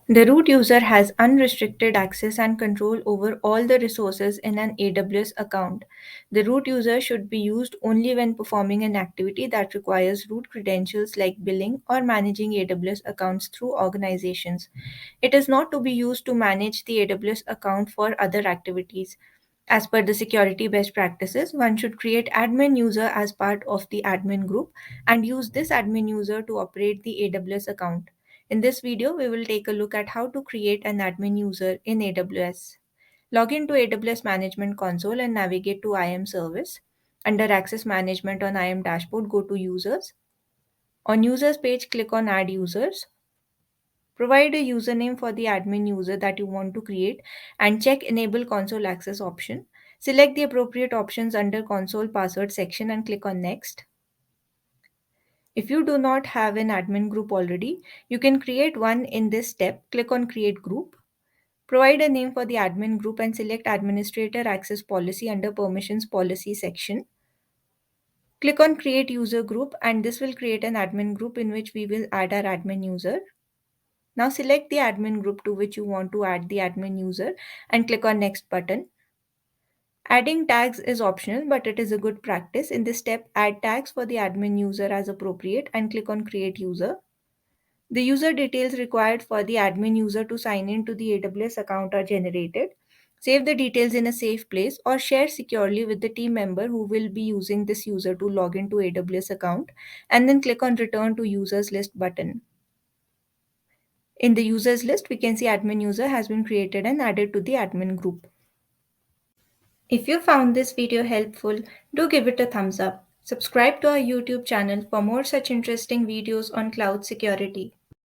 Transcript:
The root user has unrestricted access and control over all the resources in an AWS account. The root user should be used only when performing an activity that requires root credentials like billing or managing AWS accounts through organizations. It is not to be used to manage the AWS account for other activities. As per the security best practices, one should create admin user as part of the admin group and use this admin user to operate the AWS account. In this video, we will take a look at how to create an admin user in AWS. Log into AWS Management Console and navigate to IAM Service. Under Access Management on IAM Dashboard, go to Users. On Users page, click on Add Users. Provide a username for the admin user that you want to create and check Enable Console Access option. Select the appropriate options under Console Password section and click on Next. If you do not have an admin group already, you can create one in this step. Click on Create Group. Provide a name for the admin group and select Administrator Access Policy under Permissions Policy section. Click on Create User Group and this will create an admin group in which we will add our admin user. Now select the admin group to which you want to add the admin user and click on Next button. Adding tags is optional, but it is a good practice. In this step, add tags for the admin user as appropriate and click on Create User. The user details required for the admin user to sign in to the AWS account are generated. Save the details in a safe place or share securely with the team member who will be using this user to log into AWS account and then click on Return to Users List button. In the users list, we can see admin user has been created and added to the admin group. If you found this video helpful, do give it a thumbs up. Subscribe to our YouTube channel for more such interesting videos on cloud security.